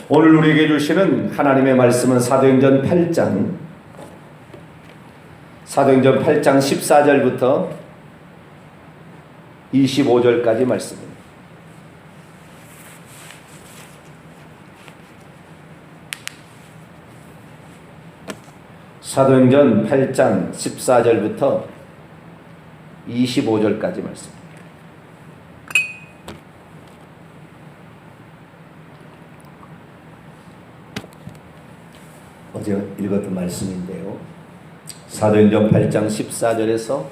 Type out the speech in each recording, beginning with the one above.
오늘 우리에게 주시는 하나님의 말씀은 사도행전 8장 14절부터 25절까지 말씀입니다. 사도행전 8장 14절부터 25절까지 말씀입니다. 어제 읽었던 말씀인데요. 사도행전 8장 14절에서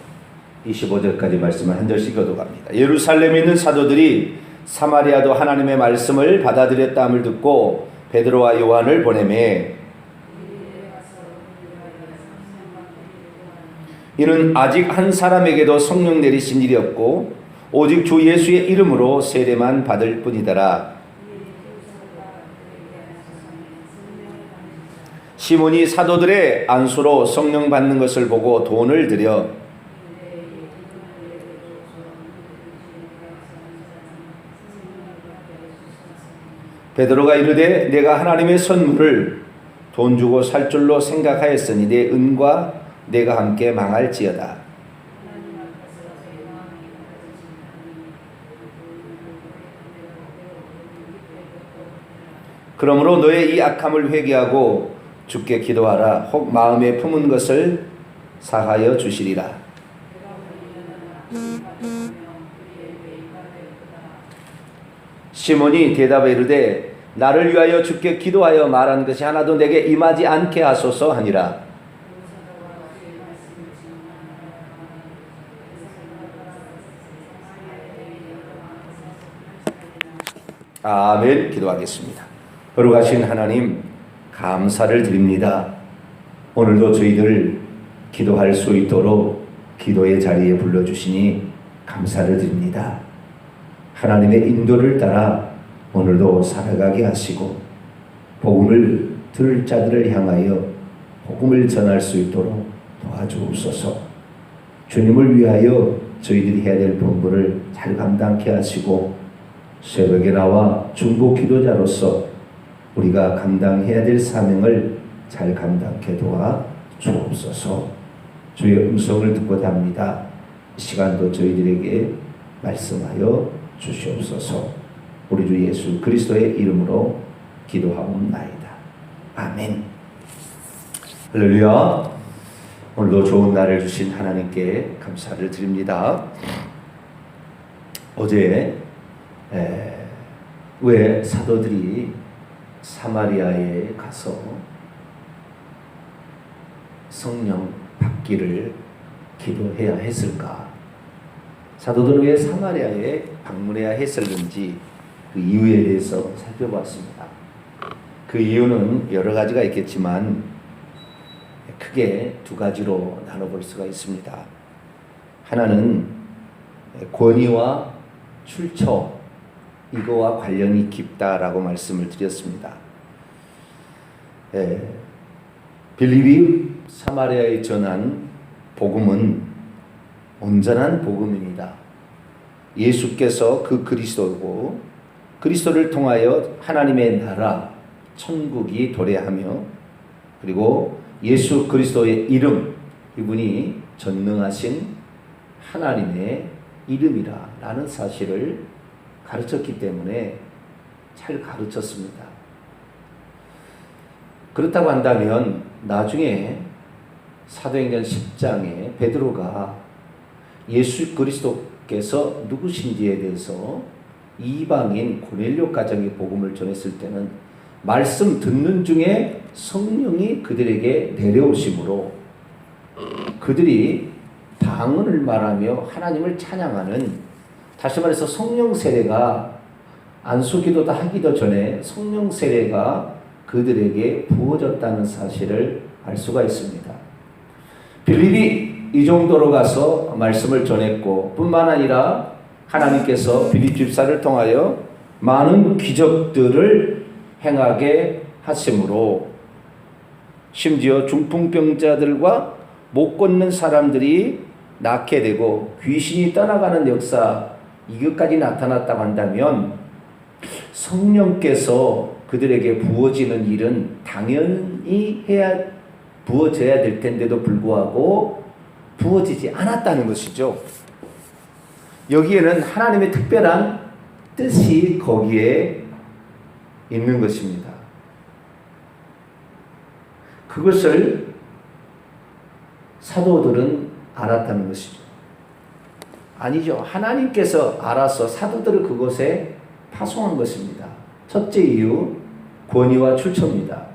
25절까지 말씀을 한 절씩 교독합니다. 예루살렘에 있는 사도들이 사마리아도 하나님의 말씀을 받아들였다함을 듣고 베드로와 요한을 보내매 이는 아직 한 사람에게도 성령 내리신 일이 없고 오직 주 예수의 이름으로 세례만 받을 뿐이더라. 시몬이 사도들의 안수로 성령 받는 것을 보고 돈을 들여 베드로가 이르되 내가 하나님의 선물을 돈 주고 살 줄로 생각하였으니 내 은과 내가 함께 망할지어다. 그러므로 너의 이 악함을 회개하고 주께 기도하라. 혹 마음에 품은 것을 사하여 주시리라. 시몬이 대답해 이르되 나를 위하여 주께 기도하여 말한 것이 하나도 내게 임하지 않게 하소서 하니라. 아멘. 기도하겠습니다. 거룩하신 하나님, 감사를 드립니다. 오늘도 저희들 기도할 수 있도록 기도의 자리에 불러주시니 감사를 드립니다. 하나님의 인도를 따라 오늘도 살아가게 하시고 복음을 들을 자들을 향하여 복음을 전할 수 있도록 도와주옵소서. 주님을 위하여 저희들이 해야 될 본분을 잘 감당케 하시고 새벽에 나와 중보 기도자로서 우리가 감당해야 될 사명을 잘 감당케 도와 주옵소서. 주의 음성을 듣고자 합니다. 이 시간도 저희들에게 말씀하여 주시옵소서. 우리 주 예수 그리스도의 이름으로 기도하옵나이다. 아멘. 할렐루야. 오늘도 좋은 날을 주신 하나님께 감사를 드립니다. 어제 왜 사도들이 사마리아에 가서 성령 받기를 기도해야 했을까? 사도들은 왜 사마리아에 방문해야 했었는지 그 이유에 대해서 살펴봤습니다. 그 이유는 여러 가지가 있겠지만 크게 두 가지로 나눠볼 수가 있습니다. 하나는 권위와 출처, 이거와 관련이 깊다라고 말씀을 드렸습니다. 빌립이 사마리아에 전한 복음은 온전한 복음입니다. 예수께서 그 그리스도고 그리스도를 통하여 하나님의 나라, 천국이 도래하며 그리고 예수 그리스도의 이름, 이분이 전능하신 하나님의 이름이라는 사실을 가르쳤기 때문에 잘 가르쳤습니다. 그렇다고 한다면 나중에 사도행전 10장에 베드로가 예수 그리스도께서 누구신지에 대해서 이방인 고넬료 가정의 복음을 전했을 때는 말씀 듣는 중에 성령이 그들에게 내려오심으로 그들이 방언을 말하며 하나님을 찬양하는, 다시 말해서 성령 세례가 안수기도도 하기도 전에 성령 세례가 그들에게 부어졌다는 사실을 알 수가 있습니다. 빌립이 이 정도로 가서 말씀을 전했고 뿐만 아니라 하나님께서 빌립 집사를 통하여 많은 기적들을 행하게 하심으로 심지어 중풍병자들과 못 걷는 사람들이 낫게 되고 귀신이 떠나가는 역사, 이것까지 나타났다고 한다면 성령께서 그들에게 부어지는 일은 당연히 부어져야 될 텐데도 불구하고 부어지지 않았다는 것이죠. 여기에는 하나님의 특별한 뜻이 거기에 있는 것입니다. 그것을 사도들은 알았다는 것이죠. 아니죠. 하나님께서 알아서 사도들을 그곳에 파송한 것입니다. 첫째 이유, 권위와 출처입니다.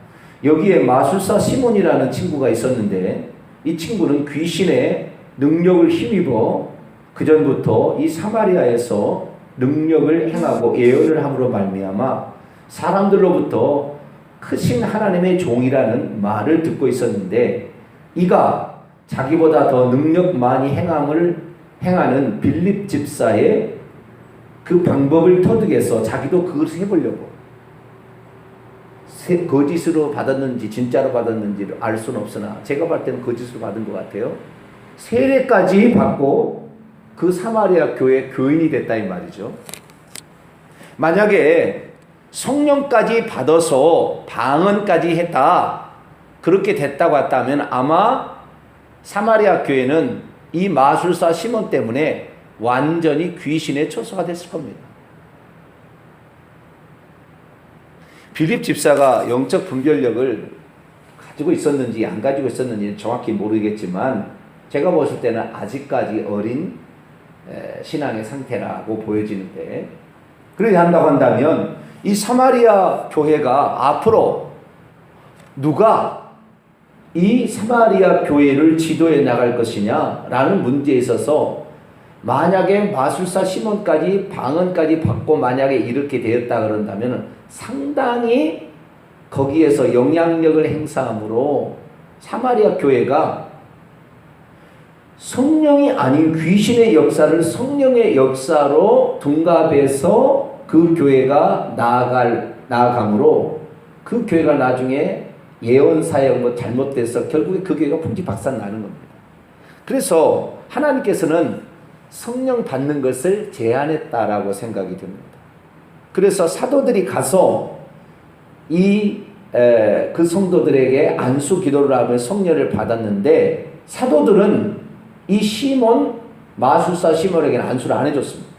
여기에 마술사 시몬이라는 친구가 있었는데 이 친구는 귀신의 능력을 힘입어 그전부터 이 사마리아에서 능력을 행하고 예언을 함으로 말미암아 사람들로부터 크신 하나님의 종이라는 말을 듣고 있었는데 이가 자기보다 더 능력 많이 행하는 빌립 집사의 그 방법을 터득해서 자기도 그것을 해보려고 거짓으로 받았는지 진짜로 받았는지를 알 수는 없으나 제가 볼 때는 거짓으로 받은 것 같아요. 세례까지 받고 그 사마리아 교회 교인이 됐다 이 말이죠. 만약에 성령까지 받아서 방언까지 했다 그렇게 됐다고 했다면 아마 사마리아 교회는 이 마술사 시몬 때문에 완전히 귀신의 처소가 됐을 겁니다. 빌립 집사가 영적 분별력을 가지고 있었는지 안 가지고 있었는지 정확히 모르겠지만 제가 봤을 때는 아직까지 어린 신앙의 상태라고 보여지는데 그렇게 한다고 한다면 이 사마리아 교회가 앞으로 누가 이 사마리아 교회를 지도해 나갈 것이냐라는 문제에 있어서 만약에 마술사 시몬까지 방언까지 받고 만약에 이렇게 되었다 그런다면 상당히 거기에서 영향력을 행사함으로 사마리아 교회가 성령이 아닌 귀신의 역사를 성령의 역사로 둔갑해서 그 교회가 나아감으로 그 교회가 나중에 예언 사역 잘못돼서 결국에 그 교회가 풍지박산 나는 겁니다. 그래서 하나님께서는 성령 받는 것을 제한했다라고 생각이 듭니다. 그래서 사도들이 가서 그 성도들에게 안수 기도를 하며 성령을 받았는데 사도들은 이 마술사 시몬에게는 안수를 안 해줬습니다.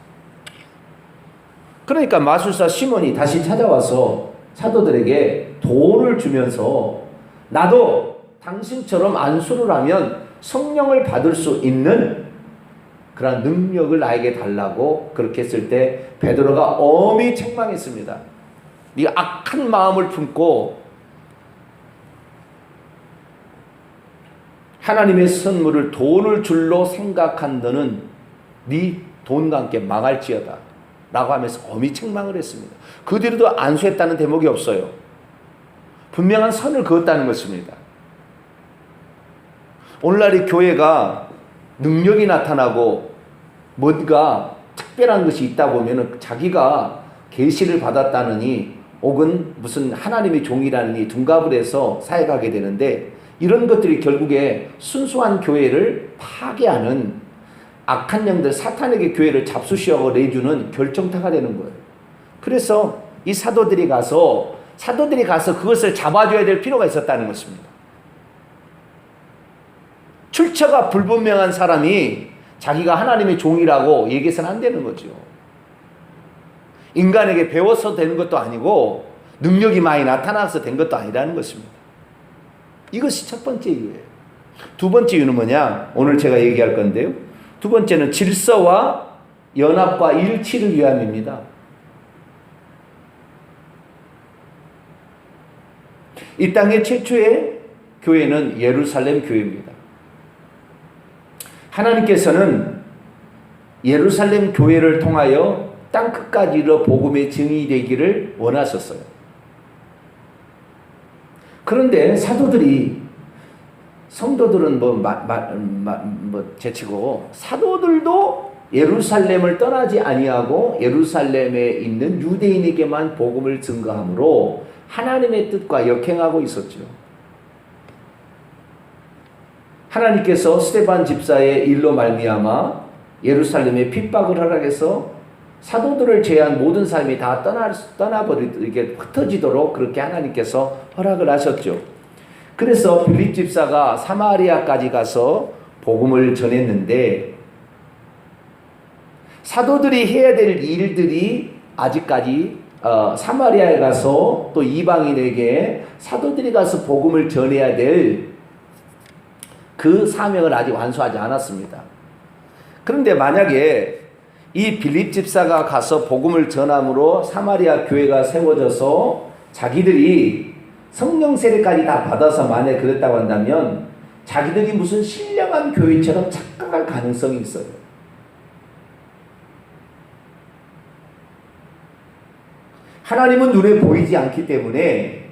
그러니까 마술사 시몬이 다시 찾아와서 사도들에게 돈을 주면서 나도 당신처럼 안수를 하면 성령을 받을 수 있는 그런 능력을 나에게 달라고 그렇게 했을 때 베드로가 엄히 책망했습니다. 네가 악한 마음을 품고 하나님의 선물을 돈을 줄로 생각한 너는 네 돈과 함께 망할지어다 라고 하면서 엄히 책망을 했습니다. 그 뒤로도 안수했다는 대목이 없어요. 분명한 선을 그었다는 것입니다. 오늘날 이 교회가 능력이 나타나고 뭔가 특별한 것이 있다 보면 자기가 계시를 받았다느니 혹은 무슨 하나님의 종이라느니 둔갑을 해서 사역하게 되는데 이런 것들이 결국에 순수한 교회를 파괴하는 악한 영들 사탄에게 교회를 잡수시하고 내주는 결정타가 되는 거예요. 그래서 이 사도들이 가서 그것을 잡아줘야 될 필요가 있었다는 것입니다. 출처가 불분명한 사람이 자기가 하나님의 종이라고 얘기해서는 안 되는 거죠. 인간에게 배워서 되는 것도 아니고 능력이 많이 나타나서 된 것도 아니라는 것입니다. 이것이 첫 번째 이유예요. 두 번째 이유는 뭐냐? 오늘 제가 얘기할 건데요. 두 번째는 질서와 연합과 일치를 위함입니다. 이 땅의 최초의 교회는 예루살렘 교회입니다. 하나님께서는 예루살렘 교회를 통하여 땅 끝까지 이르러 복음의 증인이 되기를 원하셨어요. 그런데 성도들은 제치고 사도들도 예루살렘을 떠나지 아니하고 예루살렘에 있는 유대인에게만 복음을 증거함으로 하나님의 뜻과 역행하고 있었죠. 하나님께서 스데반 집사의 일로 말미암아 예루살렘에 핍박을 허락해서 사도들을 제외한 모든 사람이 다 떠나버리게 흩어지도록 그렇게 하나님께서 허락을 하셨죠. 그래서 빌립 집사가 사마리아까지 가서 복음을 전했는데 사도들이 해야 될 일들이 아직까지 사마리아에 가서 또 이방인에게 사도들이 가서 복음을 전해야 될 그 사명을 아직 완수하지 않았습니다. 그런데 만약에 이 빌립 집사가 가서 복음을 전함으로 사마리아 교회가 세워져서 자기들이 성령 세례까지 다 받아서 만약에 그랬다고 한다면 자기들이 무슨 신령한 교회처럼 착각할 가능성이 있어요. 하나님은 눈에 보이지 않기 때문에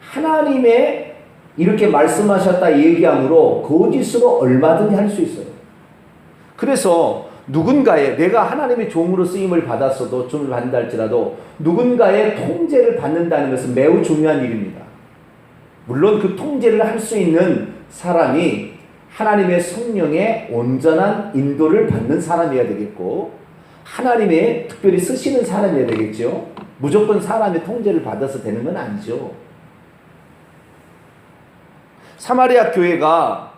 하나님의 이렇게 말씀하셨다 얘기함으로 거짓으로 얼마든지 할 수 있어요. 그래서 누군가의 내가 하나님의 종으로 쓰임을 받았어도 좀 받는다 할지라도 누군가의 통제를 받는다는 것은 매우 중요한 일입니다. 물론 그 통제를 할 수 있는 사람이 하나님의 성령의 온전한 인도를 받는 사람이어야 되겠고 하나님의 특별히 쓰시는 사람이어야 되겠죠. 무조건 사람의 통제를 받아서 되는 건 아니죠. 사마리아 교회가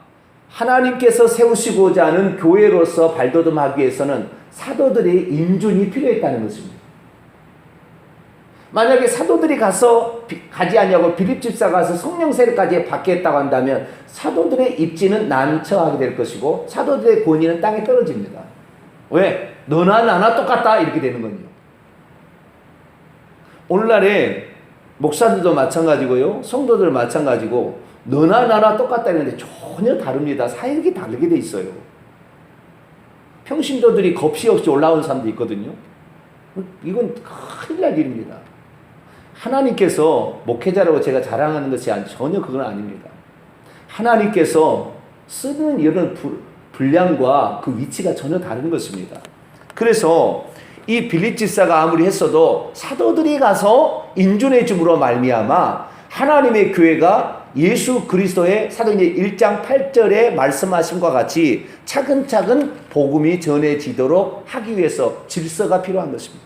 하나님께서 세우시고자 하는 교회로서 발돋움하기 위해서는 사도들의 인준이 필요했다는 것입니다. 만약에 사도들이 가지 아니하고 빌립 집사가 가서 성령 세례까지 받게 했다고 한다면 사도들의 입지는 난처하게 될 것이고 사도들의 권위는 땅에 떨어집니다. 왜? 너나 나나 똑같다 이렇게 되는 거예요. 오늘날에 목사들도 마찬가지고요, 성도들 마찬가지고 너나 나나 똑같다 이러는데 전혀 다릅니다. 사역이 다르게 돼 있어요. 평신도들이 겁시 없이 올라오는 사람도 있거든요. 이건 큰일 날 일입니다. 하나님께서 목회자라고 제가 자랑하는 것이 전혀 그건 아닙니다. 하나님께서 쓰는 이런 분량과 그 위치가 전혀 다른 것입니다. 그래서 이 빌립 집사가 아무리 했어도 사도들이 가서 인준해 줌으로 말미암아 하나님의 교회가 예수 그리스도의 사도행전 1장 8절에 말씀하신 것 같이 차근차근 복음이 전해지도록 하기 위해서 질서가 필요한 것입니다.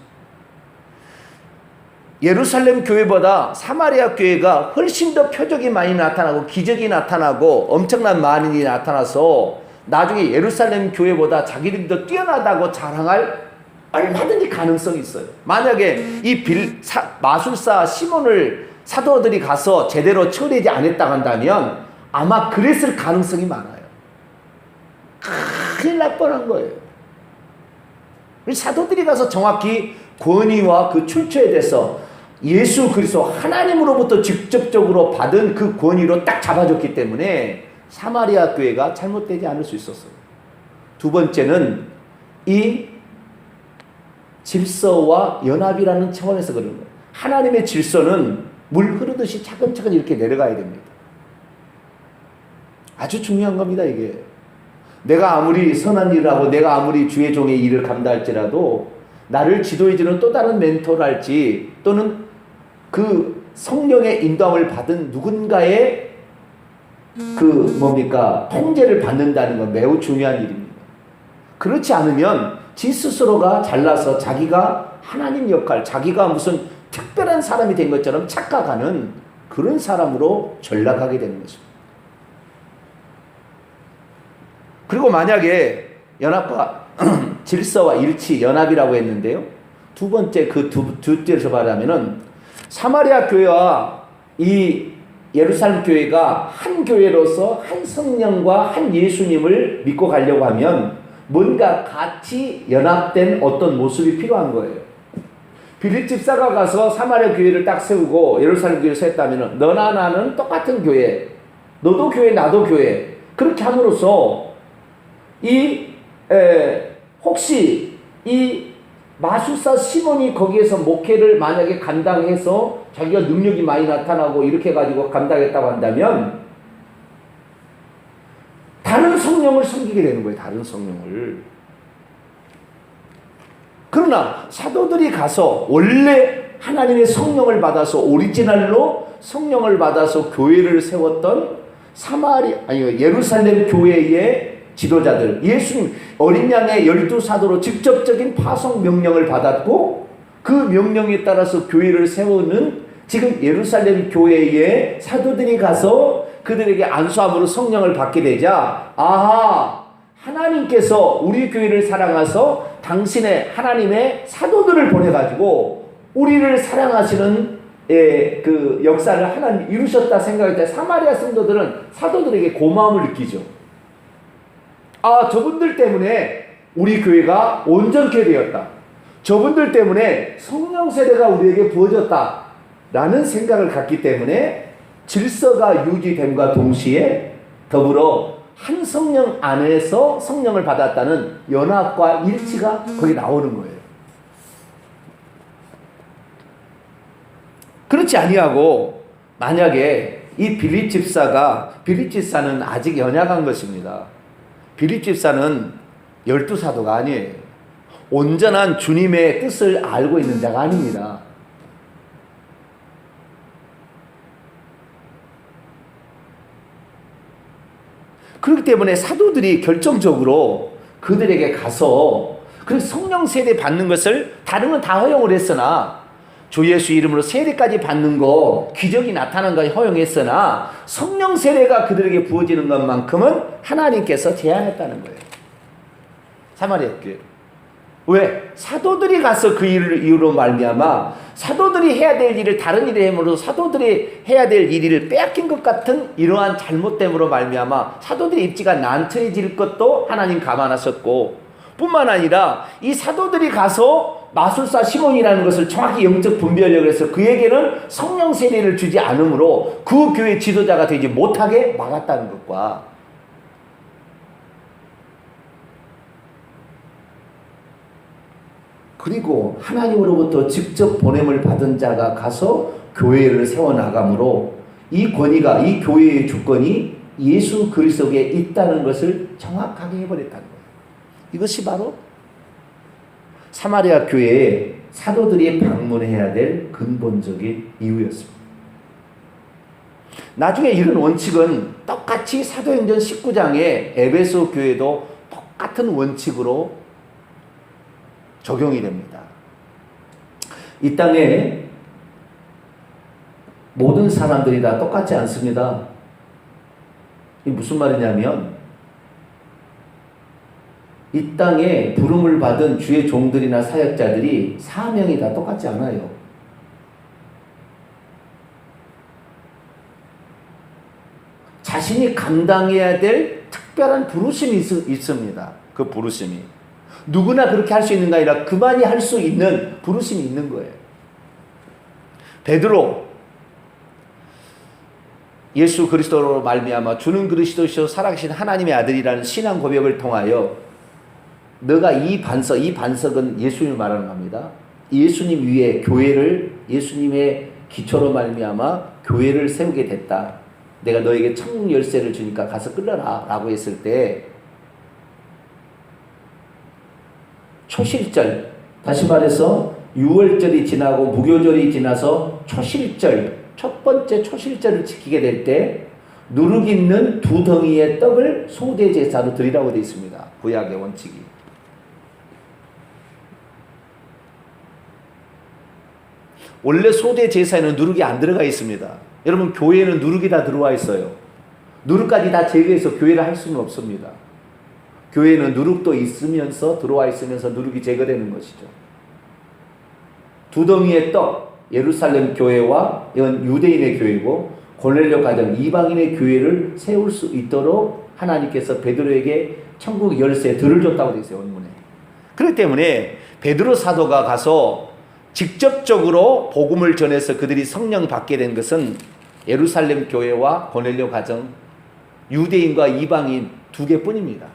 예루살렘 교회보다 사마리아 교회가 훨씬 더 표적이 많이 나타나고 기적이 나타나고 엄청난 많은 일이 나타나서 나중에 예루살렘 교회보다 자기들이 더 뛰어나다고 자랑할 얼마든지 가능성이 있어요. 만약에 이 마술사 시몬을 사도들이 가서 제대로 처리하지 않았다고 한다면 아마 그랬을 가능성이 많아요. 큰일 날 뻔한 거예요. 사도들이 가서 정확히 권위와 그 출처에 대해서 예수 그리스도 하나님으로부터 직접적으로 받은 그 권위로 딱 잡아줬기 때문에 사마리아 교회가 잘못되지 않을 수 있었어요. 두 번째는 이 질서와 연합이라는 차원에서 그런 거예요. 하나님의 질서는 물 흐르듯이 차근차근 이렇게 내려가야 됩니다. 아주 중요한 겁니다, 이게. 내가 아무리 선한 일을 하고 내가 아무리 주의 종의 일을 감당할지라도 나를 지도해주는 또 다른 멘토랄지 또는 그 성령의 인도함을 받은 누군가의 통제를 받는다는 건 매우 중요한 일입니다. 그렇지 않으면 지 스스로가 잘나서 자기가 하나님 역할, 자기가 무슨 특별한 사람이 된 것처럼 착각하는 그런 사람으로 전락하게 되는 것입니다. 그리고 만약에 연합과 질서와 일치, 연합이라고 했는데요. 두 번째 그 두 띠에서 말하면은 사마리아 교회와 이 예루살렘 교회가 한 교회로서 한 성령과 한 예수님을 믿고 가려고 하면 뭔가 같이 연합된 어떤 모습이 필요한 거예요. 빌립 집사가 가서 사마리아 교회를 딱 세우고 예루살렘 교회를 세웠다면 너나 나는 똑같은 교회, 너도 교회 나도 교회, 그렇게 함으로써 혹시 이 마술사 시몬이 거기에서 목회를 만약에 감당해서 자기가 능력이 많이 나타나고 이렇게 해가지고 감당했다고 한다면 다른 성령을 섬기게 되는 거예요. 다른 성령을. 그러나 사도들이 가서 원래 하나님의 성령을 받아서 오리지널로 성령을 받아서 교회를 세웠던 예루살렘 교회의 지도자들, 예수님 어린 양의 12사도로 직접적인 파송 명령을 받았고 그 명령에 따라서 교회를 세우는 지금 예루살렘 교회에 사도들이 가서 그들에게 안수함으로 성령을 받게 되자 아하, 하나님께서 우리 교회를 사랑하셔서 당신의 하나님의 사도들을 보내가지고 우리를 사랑하시는 그 역사를 하나님 이루셨다 생각할 때 사마리아 성도들은 사도들에게 고마움을 느끼죠. 아, 저분들 때문에 우리 교회가 온전케 되었다. 저분들 때문에 성령 세례가 우리에게 부어졌다 라는 생각을 갖기 때문에 질서가 유지됨과 동시에 더불어 한 성령 안에서 성령을 받았다는 연합과 일치가 거기 나오는 거예요. 그렇지 아니하고 만약에 이 빌립 집사는 아직 연약한 것입니다. 빌립 집사는 12사도가 아니에요. 온전한 주님의 뜻을 알고 있는 자가 아닙니다. 그렇기 때문에 사도들이 결정적으로 그들에게 가서 그 성령 세례 받는 것을 다른 건 다 허용을 했으나 주 예수 이름으로 세례까지 받는 거 기적이 나타나는 거 허용했으나 성령 세례가 그들에게 부어지는 것만큼은 하나님께서 제한했다는 거예요. 사마리아 교회. 왜? 사도들이 가서 그 일을 이유로 말미암아 사도들이 해야 될 일을 다른 일에 함으로 사도들이 해야 될 일을 빼앗긴 것 같은 이러한 잘못됨으로 말미암아 사도들의 입지가 난처해질 것도 하나님 감안하셨고 뿐만 아니라 이 사도들이 가서 마술사 시몬이라는 것을 정확히 영적 분별력을 해서 그에게는 성령 세례를 주지 않으므로 그 교회 지도자가 되지 못하게 막았다는 것과 그리고 하나님으로부터 직접 보냄을 받은 자가 가서 교회를 세워나가므로 이 권위가 이 교회의 주권이 예수 그리스도에 있다는 것을 정확하게 해버렸다는 거예요. 이것이 바로 사마리아 교회에 사도들이 방문해야 될 근본적인 이유였습니다. 나중에 이런 원칙은 똑같이 사도행전 19장의 에베소 교회도 똑같은 원칙으로 적용이 됩니다. 이 땅에 모든 사람들이 다 똑같지 않습니다. 이게 무슨 말이냐면 이 땅에 부름을 받은 주의 종들이나 사역자들이 사명이 다 똑같지 않아요. 자신이 감당해야 될 특별한 부르심이 있습니다. 그 부르심이. 누구나 그렇게 할 수 있는 게 아니라 그만이 할 수 있는 부르심이 있는 거예요. 베드로 예수 그리스도로 말미암아 주는 그리스도시요 살아계신 하나님의 아들이라는 신앙 고백을 통하여 너가 이 반석은 예수님을 말하는 겁니다. 예수님 위에 교회를 예수님의 기초로 말미암아 교회를 세우게 됐다. 내가 너에게 천국 열쇠를 주니까 가서 끌러라 라고 했을 때 초실절, 다시 말해서 6월절이 지나고 무교절이 지나서 초실절, 첫 번째 초실절을 지키게 될 때 누룩 있는 두 덩이의 떡을 소대 제사로 드리라고 되어 있습니다. 구약의 원칙이. 원래 소대 제사에는 누룩이 안 들어가 있습니다. 여러분 교회에는 누룩이 다 들어와 있어요. 누룩까지 다 제거해서 교회를 할 수는 없습니다. 교회는 누룩도 있으면서 들어와 있으면서 누룩이 제거되는 것이죠. 두 덩이의 떡, 예루살렘 교회와 이건 유대인의 교회고 고넬료 가정 이방인의 교회를 세울 수 있도록 하나님께서 베드로에게 천국 열쇠 들을 줬다고 되어 있어요. 원문에. 그렇기 때문에 베드로 사도가 가서 직접적으로 복음을 전해서 그들이 성령 받게 된 것은 예루살렘 교회와 고넬료 가정 유대인과 이방인 두 개뿐입니다.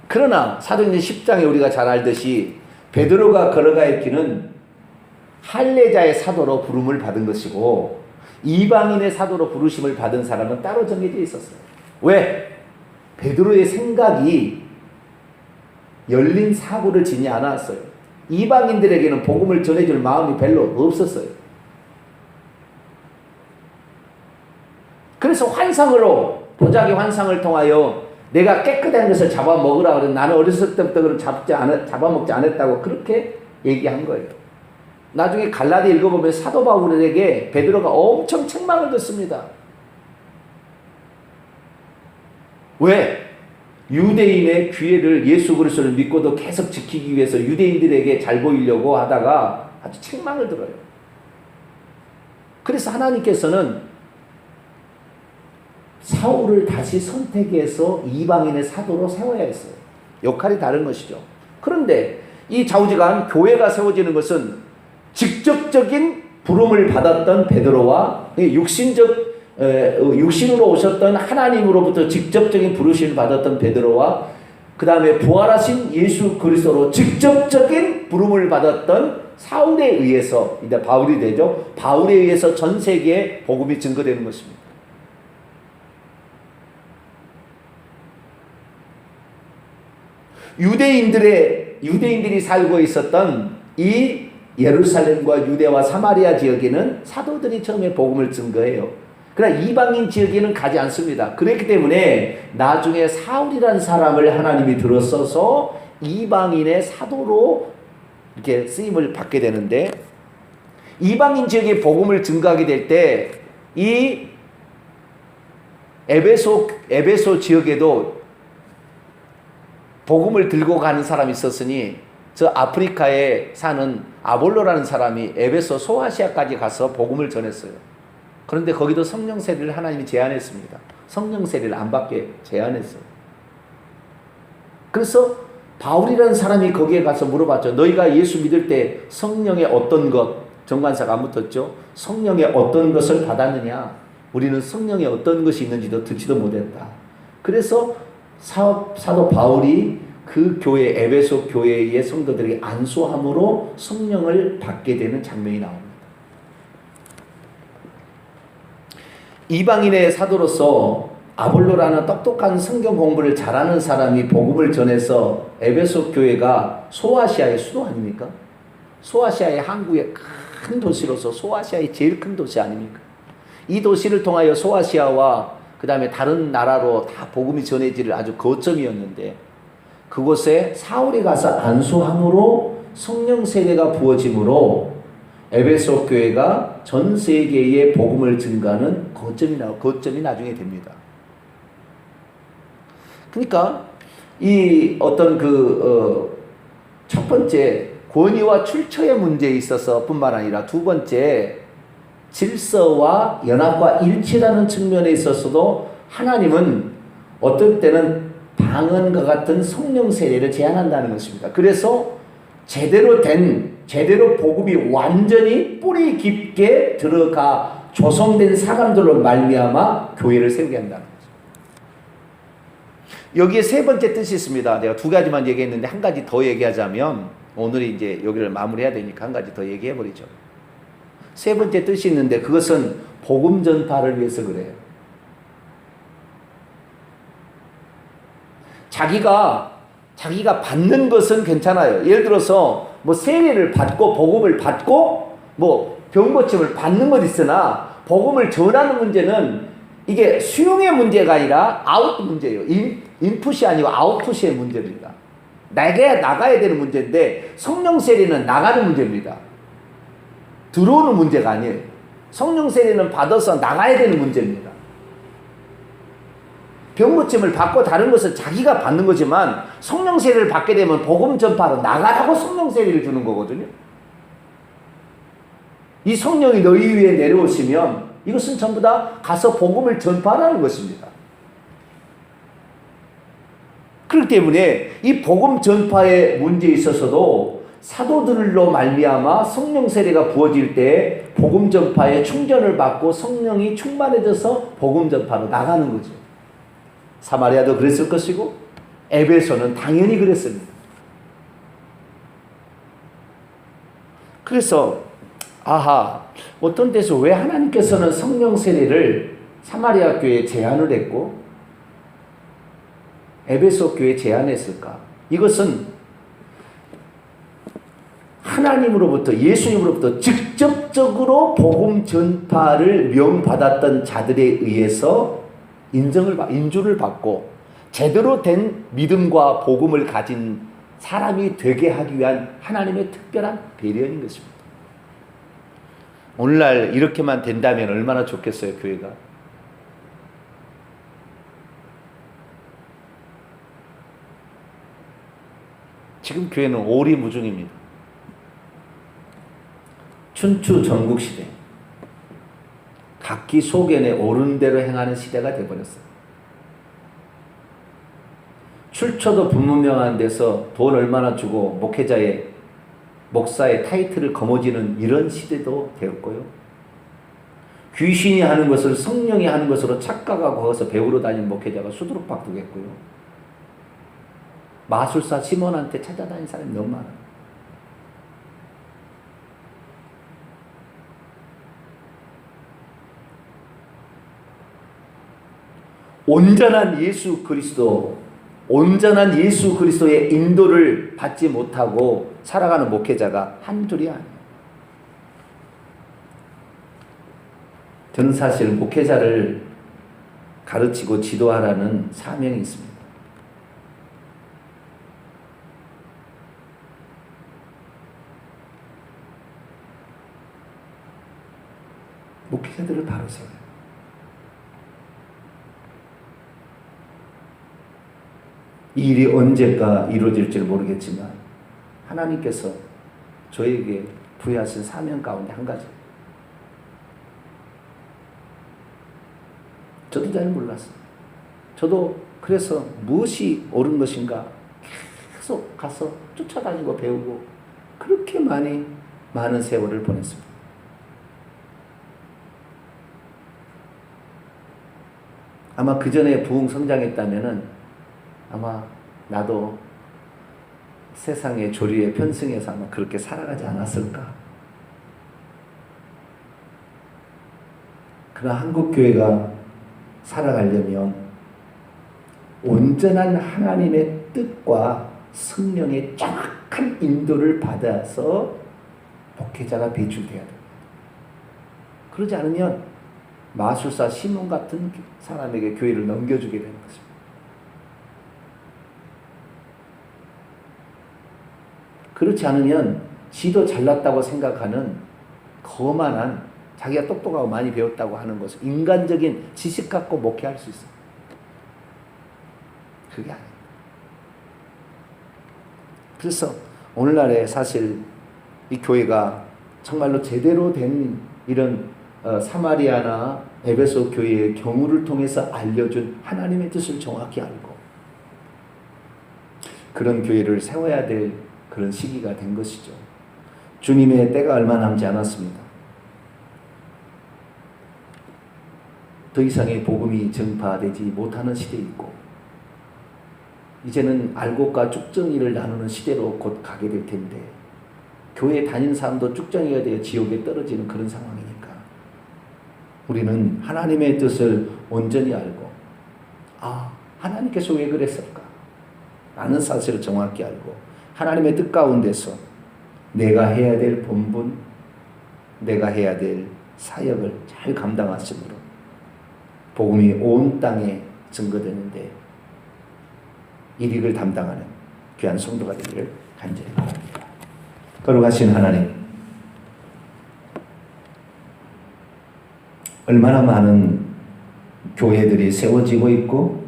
그러나 사도행전 10장에 우리가 잘 알듯이 베드로가 걸어갈 길은 할례자의 사도로 부름을 받은 것이고 이방인의 사도로 부르심을 받은 사람은 따로 정해져 있었어요. 왜? 베드로의 생각이 열린 사고를 지니 않았어요. 이방인들에게는 복음을 전해줄 마음이 별로 없었어요. 그래서 환상으로 도자기 환상을 통하여 내가 깨끗한 것을 잡아먹으라 그래. 나는 어렸을 때부터 그걸 잡아먹지 않았다고 그렇게 얘기한 거예요. 나중에 갈라디 읽어보면 사도 바울에게 베드로가 엄청 책망을 듣습니다. 왜? 유대인의 규례를 예수 그리스도를 믿고도 계속 지키기 위해서 유대인들에게 잘 보이려고 하다가 아주 책망을 들어요. 그래서 하나님께서는 사울을 다시 선택해서 이방인의 사도로 세워야 했어요. 역할이 다른 것이죠. 그런데 이 좌우지간 교회가 세워지는 것은 직접적인 부름을 받았던 베드로와 육신으로 오셨던 하나님으로부터 직접적인 부르심을 받았던 베드로와 그 다음에 부활하신 예수 그리스도로 직접적인 부름을 받았던 사울에 의해서 이제 바울이 되죠. 바울에 의해서 전 세계에 복음이 증거되는 것입니다. 유대인들이 살고 있었던 이 예루살렘과 유대와 사마리아 지역에는 사도들이 처음에 복음을 증거해요. 그러나 이방인 지역에는 가지 않습니다. 그렇기 때문에 나중에 사울이라는 사람을 하나님이 들어서서 이방인의 사도로 이렇게 쓰임을 받게 되는데, 이방인 지역에 복음을 증거하게 될 때 이 에베소 지역에도 복음을 들고 가는 사람이 있었으니 저 아프리카에 사는 아볼로라는 사람이 에베소 소아시아까지 가서 복음을 전했어요. 그런데 거기도 성령 세례를 하나님이 제한했습니다. 성령 세례를 안 받게 제한했어요. 그래서 바울이라는 사람이 거기에 가서 물어봤죠. 너희가 예수 믿을 때 성령의 어떤 것, 정관사가 안 붙었죠. 성령의 어떤 것을 받았느냐. 우리는 성령의 어떤 것이 있는지도 듣지도 못했다. 그래서 사도 바울이 그 교회, 에베소 교회의 성도들에게 안수함으로 성령을 받게 되는 장면이 나옵니다. 이방인의 사도로서 아볼로라는 똑똑한 성경 공부를 잘하는 사람이 복음을 전해서 에베소 교회가 소아시아의 수도 아닙니까? 소아시아의 한국의 큰 도시로서 소아시아의 제일 큰 도시 아닙니까? 이 도시를 통하여 소아시아와 그 다음에 다른 나라로 다 복음이 전해지를 아주 거점이었는데, 그곳에 사울이 가서 안수함으로 성령 세례가 부어짐으로 에베소 교회가 전 세계에 복음을 증가하는 거점이 나중에 됩니다. 그러니까 이 어떤 첫 번째 권위와 출처의 문제에 있어서 뿐만 아니라 두 번째 질서와 연합과 일치라는 측면에 있어서도 하나님은 어떨 때는 방언과 같은 성령 세례를 제한한다는 것입니다. 그래서 제대로 복음이 완전히 뿌리 깊게 들어가 조성된 사람들로 말미암아 교회를 세우게 한다는 거죠. 여기에 세 번째 뜻이 있습니다. 내가 두 가지만 얘기했는데 한 가지 더 얘기하자면 오늘이 이제 여기를 마무리해야 되니까 한 가지 더 얘기해 버리죠. 세 번째 뜻이 있는데 그것은 복음 전파를 위해서 그래요. 자기가 받는 것은 괜찮아요. 예를 들어서 뭐 세례를 받고 복음을 받고 뭐 병고침을 받는 것 있으나 복음을 전하는 문제는 이게 수용의 문제가 아니라 아웃 문제예요. 인풋이 아니고 아웃풋의 문제입니다. 나가야 되는 문제인데 성령 세례는 나가는 문제입니다. 들어오는 문제가 아니에요. 성령 세례는 받아서 나가야 되는 문제입니다. 병고침을 받고 다른 것은 자기가 받는 거지만 성령 세례를 받게 되면 복음 전파로 나가라고 성령 세례를 주는 거거든요. 이 성령이 너희 위에 내려오시면 이것은 전부 다 가서 복음을 전파하라는 것입니다. 그렇기 때문에 이 복음 전파의 문제에 있어서도 사도들로 말미암아 성령 세례가 부어질 때 복음 전파에 충전을 받고 성령이 충만해져서 복음 전파로 나가는 거죠. 사마리아도 그랬을 것이고 에베소는 당연히 그랬습니다. 그래서 어떤 데서 왜 하나님께서는 성령 세례를 사마리아 교회에 제한을 했고 에베소 교회에 제한했을까? 이것은 하나님으로부터 예수님으로부터 직접적으로 복음 전파를 명받았던 자들에 의해서 인주를 받고 제대로 된 믿음과 복음을 가진 사람이 되게 하기 위한 하나님의 특별한 배려인 것입니다. 오늘날 이렇게만 된다면 얼마나 좋겠어요, 교회가. 지금 교회는 오리무중입니다. 춘추 전국시대, 각기 소견에 오른 대로 행하는 시대가 되어버렸어요. 출처도 불분명한 데서 돈 얼마나 주고 목사의 타이틀을 거머쥐는 이런 시대도 되었고요. 귀신이 하는 것을 성령이 하는 것으로 착각하고 거기서 배우러 다니는 목회자가 수두룩 바꾸겠고요. 마술사 시몬한테 찾아다니는 사람이 너무 많아요. 온전한 예수 그리스도의 인도를 받지 못하고 살아가는 목회자가 한둘이 아니에요. 저는 사실 목회자를 가르치고 지도하라는 사명이 있습니다. 목회자들을 바로 세워요. 이 일이 언제까 이루어질지 모르겠지만 하나님께서 저에게 부여하신 사명 가운데 한 가지, 저도 잘 몰랐어요. 저도 그래서 무엇이 옳은 것인가 계속 가서 쫓아다니고 배우고 그렇게 많은 세월을 보냈습니다. 아마 그 전에 부흥 성장했다면은 아마 나도 세상의 조류에 편승해서 아마 그렇게 살아가지 않았을까. 그러나 한국교회가 살아가려면 온전한 하나님의 뜻과 성령의 정확한 인도를 받아서 목회자가 배출돼야 됩니다. 그러지 않으면 마술사 시몬 같은 사람에게 교회를 넘겨주게 되는 것입니다. 그렇지 않으면 지도 잘났다고 생각하는 거만한, 자기가 똑똑하고 많이 배웠다고 하는 것을 인간적인 지식 갖고 목회할 수 있어요. 그게 아니에요. 그래서 오늘날에 사실 이 교회가 정말로 제대로 된 이런 사마리아나 에베소 교회의 경우를 통해서 알려준 하나님의 뜻을 정확히 알고 그런 교회를 세워야 될 그런 시기가 된 것이죠. 주님의 때가 얼마 남지 않았습니다. 더 이상의 복음이 전파되지 못하는 시대에 있고 이제는 알곡과 쭉정이를 나누는 시대로 곧 가게 될 텐데 교회에 다니는 사람도 쭉정이가 되어 지옥에 떨어지는 그런 상황이니까 우리는 하나님의 뜻을 온전히 알고 하나님께서 왜 그랬을까? 라는 사실을 정확히 알고 하나님의 뜻 가운데서 내가 해야 될 본분, 내가 해야 될 사역을 잘 감당하심으로 복음이 온 땅에 증거되는데 이 일을 담당하는 귀한 성도가 되기를 간절히 바랍니다. 거룩하신 하나님, 얼마나 많은 교회들이 세워지고 있고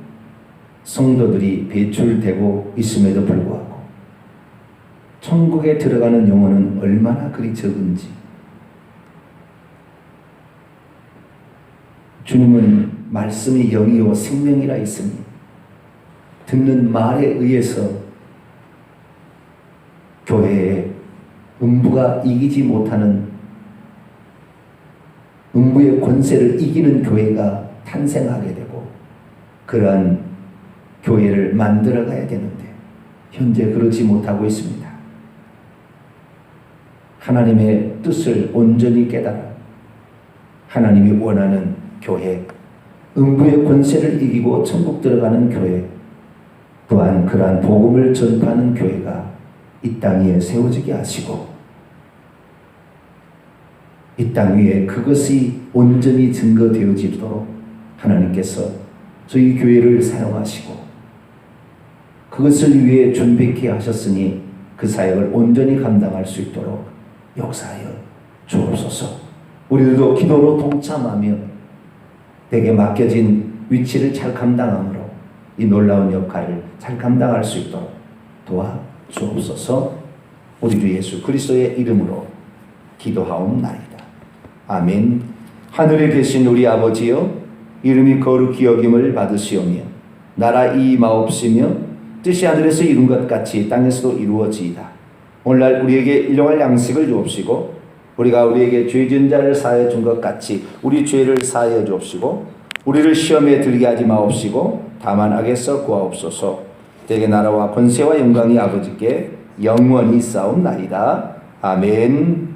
성도들이 배출되고 있음에도 불구하고 천국에 들어가는 영혼은 얼마나 그리 적은지 주님은 말씀이 영이요 생명이라 했으니 듣는 말에 의해서 교회에 음부가 이기지 못하는 음부의 권세를 이기는 교회가 탄생하게 되고 그러한 교회를 만들어 가야 되는데 현재 그러지 못하고 있습니다. 하나님의 뜻을 온전히 깨달아 하나님이 원하는 교회, 음부의 권세를 이기고 천국 들어가는 교회, 또한 그러한 복음을 전파하는 교회가 이 땅 위에 세워지게 하시고 이 땅 위에 그것이 온전히 증거되어지도록 하나님께서 저희 교회를 사용하시고 그것을 위해 준비케 하셨으니 그 사역을 온전히 감당할 수 있도록 역사하여 주옵소서. 우리들도 기도로 동참하며 내게 맡겨진 위치를 잘 감당함으로 이 놀라운 역할을 잘 감당할 수 있도록 도와 주옵소서. 우리 주 예수 그리스도의 이름으로 기도하옵나이다. 아멘. 하늘에 계신 우리 아버지여, 이름이 거룩히 여김을 받으시오며 나라 임하옵시며 뜻이 하늘에서 이룬 것 같이 땅에서도 이루어지이다. 오늘날 우리에게 일용할 양식을 주옵시고 우리가 우리에게 죄 지은 자를 사하여 준 것 같이 우리 죄를 사하여 주옵시고 우리를 시험에 들게 하지 마옵시고 다만 악에서 구하옵소서. 대개 나라와 권세와 영광이 아버지께 영원히 있사옵나이다. 아멘.